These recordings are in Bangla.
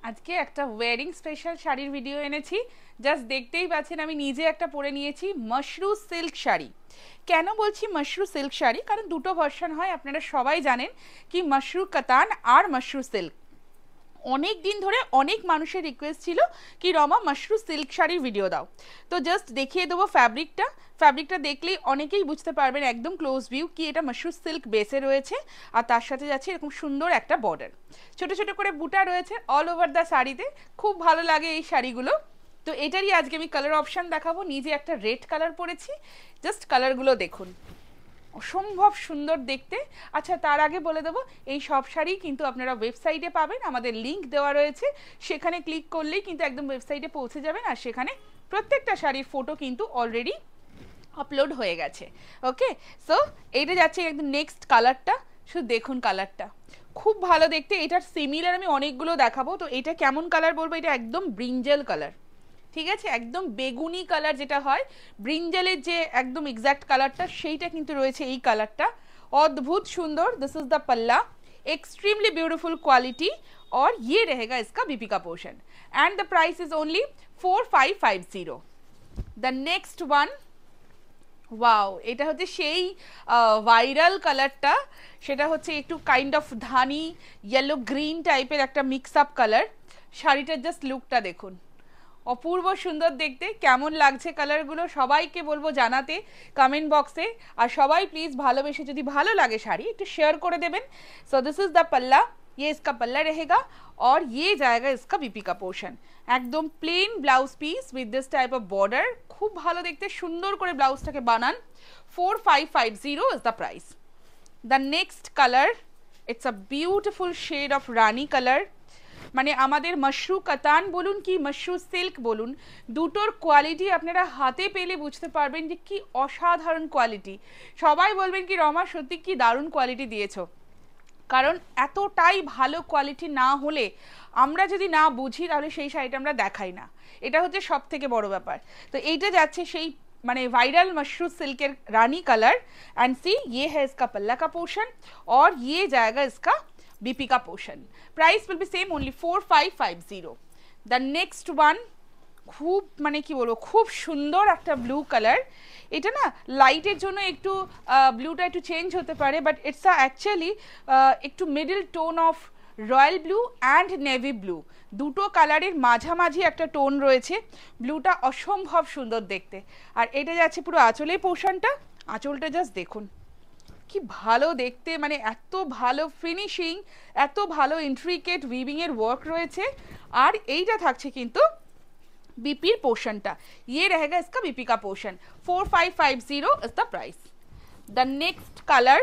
আজকে একটা ওয়েডিং স্পেশাল শাড়ির ভিডিও এনেছি। জাস্ট দেখতেই পাচ্ছেন আমি নিজে একটা পরে নিয়েছি মাশরু সিল্ক শাড়ি। কেন বলছি মাশরু সিল্ক শাড়ি? কারণ দুটো ভার্সন হয়, আপনারা সবাই জানেন কি মাশরু কাতান আর মাশরু সিল্ক। অনেক দিন ধরে অনেক মানুষের রিকোয়েস্ট ছিল কি রমা মাশরু সিল্ক শাড়ির ভিডিও দাও। তো জাস্ট দেখিয়ে দেবো ফ্যাব্রিকটা দেখলেই অনেকেই বুঝতে পারবেন একদম ক্লোজ ভিউ কি এটা মাশরু সিল্ক বেসে রয়েছে। আর তার সাথে যাচ্ছে এরকম সুন্দর একটা বর্ডার, ছোট ছোট করে বুটা রয়েছে অল ওভার দ্য শাড়িতে। খুব ভালো লাগে এই শাড়িগুলো। তো এটারই আজকে আমি কালার অপশান দেখাবো। নিজে একটা রেড কালার পরেছি, জাস্ট কালারগুলো দেখুন, অসম্ভব সুন্দর দেখতে। আচ্ছা, তার আগে বলে দেবো এই সব শাড়ি কিন্তু আপনারা ওয়েবসাইটে পাবেন, আমাদের লিংক দেওয়া রয়েছে, সেখানে ক্লিক করলেই কিন্তু একদম ওয়েবসাইটে পৌঁছে যাবেন। আর সেখানে প্রত্যেকটা শাড়ির ফটো কিন্তু অলরেডি আপলোড হয়ে গেছে। ওকে, সো এইটা যাচ্ছে একদম নেক্সট কালারটা, শুধু দেখুন কালারটা খুব ভালো দেখতে। এটার সিমিলার আমি অনেকগুলো দেখাবো। তো এটা কেমন কালার বলবো, এটা একদম ব্রিঞ্জেল কালার, ঠিক আছে, একদম বেগুনি কালার যেটা হয় ব্রিঞ্জালের যে একদম এক্স্যাক্ট কালারটা সেইটা কিন্তু রয়েছে এই কালারটা। অদ্ভুত সুন্দর। দিস ইজ দ্য पल्ला, एक्सट्रीमली ब्यूटीफुल क्वालिटी। और ये रहेगा इसका बीपी का portion and the price is only 4550। The next one, wow, এটা হচ্ছে সেই ভাইরাল কালারটা, সেটা হচ্ছে একটু kind of Dhani yellow green টাইপের একটা মিক্স আপ কালার। শাড়িটার জাস্ট লুকটা দেখুন, অপূর্ব সুন্দর দেখতে। কেমন লাগছে কালারগুলো সবাইকে বলবো জানাতে কমেন্ট বক্সে। আর সবাই প্লিজ ভালোবেসে যদি ভালো লাগে শাড়ি একটু শেয়ার করে দেবেন। सो दिस इज द पल्ला, ये इसका पल्ला रहेगा और ये जाएगा इसका बीपी का पोर्शन। একদম plain blouse piece with this type of border, খুব ভালো দেখতে, সুন্দর করে ব্লাউজটাকে বানান। 4550 is the price. The next colour, it's a beautiful shade of rani colour. মানে আমাদের মাশরু কাতান বলুন কি মাশরু সিল্ক বলুন, দুটোর কোয়ালিটি আপনারা হাতে পেলে বুঝতে পারবেন যে কি অসাধারণ কোয়ালিটি। সবাই বলবেন কি রমা সত্যি কি দারুণ কোয়ালিটি দিয়েছো, কারণ এতটাই ভালো কোয়ালিটি না হলে আমরা যদি না বুঝি তাহলে সেই শাড়িটা আমরা দেখাই না, এটা হচ্ছে সব থেকে বড় ব্যাপার। তো এইটা যাচ্ছে সেই মানে viral mashru silk rani colour and see ये है इसका पल्ला का पोर्शन और ये जाएगा इसका बीपी का portion. Price will be same only 4550। The next one, খুব মানে কি বলবো, খুব সুন্দর একটা ব্লু কালার। এটা না লাইটের জন্য একটু ব্লুটা একটু চেঞ্জ হতে পারে, বাট ইটস অ্যাকচুয়ালি একটু middle tone of royal blue and navy blue, দুটো কালারের মাঝামাঝি একটা টোন রয়েছে। ব্লুটা অসম্ভব সুন্দর দেখতে। আর এটা যাচ্ছে পুরো আঁচলের পোর্শনটা, আঁচলটা জাস্ট দেখুন কি ভালো দেখতে, মানে এত ভালো ফিনিশিং, এত ভালো ইন্ট্রিকেট উইভিংয়ের ওয়ার্ক রয়েছে। আর এইটা থাকছে কিন্তু बीपी पोर्शन टा, ये रहेगा इसका बीपी का portion. 4550 is the price. The next colour,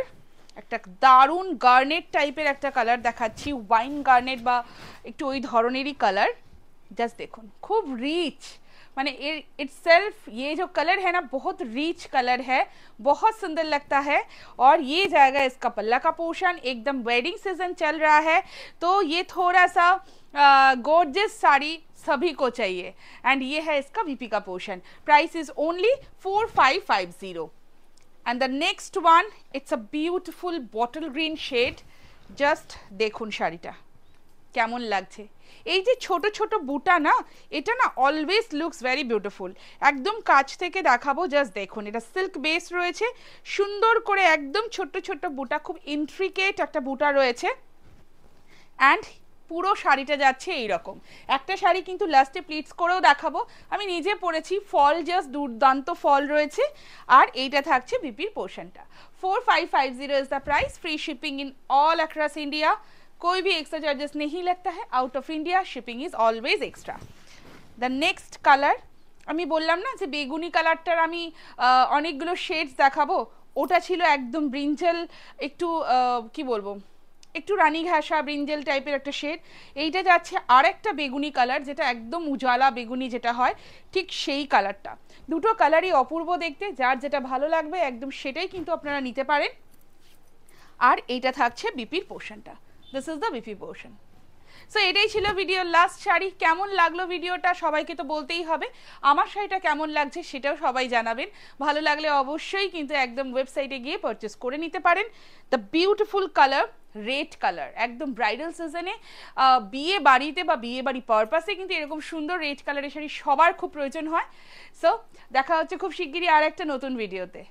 একটা দারুণ গার্নেট টাইপের একটা কালার দেখাচ্ছি, ওয়াইন গার্নেট বা একটু ওই ধরনেরই কালার। জাস্ট দেখুন খুব রিচ, माने इटसेल्फ ये जो कलर है ना बहुत रिच कलर है, बहुत सुंदर लगता है। और ये जाएगा इसका पल्ला का पोर्शन। एकदम वेडिंग सीजन चल रहा है तो ये थोड़ा सा गॉर्जियस साड़ी सभी को चाहिए। एंड ये है इसका वीपी का portion. Price is only 4550। And the next one, it's a beautiful bottle green shade. Just देखुन শাড়িটা কেমন লাগছে। এই যে ছোট ছোট বুটা না, এটা না অলওয়েজ লুকস ভেরি বিউটিফুল। একদম কাছ থেকে দেখাবো, জাস্ট দেখুন এটা সিল্ক বেস রয়েছে, সুন্দর করে একদম ছোট ছোট বুটা, খুব ইন্ট্রিকেট একটা বুটা রয়েছে। অ্যান্ড পুরো শাড়িটা যাচ্ছে এইরকম। একটা শাড়ি কিন্তু লাস্টে প্লিটস করেও দেখাবো, আমি নিজে পরেছি, ফল জাস্ট দুর্দান্ত ফল রয়েছে। আর এইটা থাকছে বিপির পোর্শনটা। 4550 is the price. Free shipping in all across India, कोई भी एक्स्ट्रा चार्जेस नहीं लगता है। Out of India shipping is always extra. The next colour, আমি বললাম না যে বেগুনি কালারটার আমি অনেকগুলো শেডস দেখাবো, ওটা ছিল একদম ব্রিঞ্জেল, একটু কি বলবো, একটু রানী ঘাসা ব্রিঞ্জেল টাইপের একটা শেড। এইটা যাচ্ছে আর একটা বেগুনি কালার, যেটা একদম উজালা বেগুনি যেটা হয় ঠিক সেই কালারটা। দুটো কালারই অপূর্ব দেখতে, যার যেটা ভালো লাগবে একদম সেটাই কিন্তু আপনারা নিতে পারেন। আর এইটা থাকছে বিপির পোর্শনটা। This is the BP portion. So এটাই ছিল ভিডিওর লাস্ট শাড়ি। কেমন লাগলো ভিডিওটা সবাইকে তো বলতেই হবে, আমার শাড়িটা কেমন লাগছে সেটাও সবাই জানাবেন। ভালো লাগলে অবশ্যই কিন্তু একদম ওয়েবসাইটে গিয়ে পারচেস করে নিতে পারেন। The beautiful colour, red colour, একদম ব্রাইডাল সিজনে বিয়ে বাড়িতে বা বিয়ে বাড়ি পারপাসে কিন্তু এরকম সুন্দর রেড কালারের শাড়ি সবার খুব প্রয়োজন হয়। সো দেখা হচ্ছে খুব শিগগিরই আর একটা নতুন ভিডিওতে।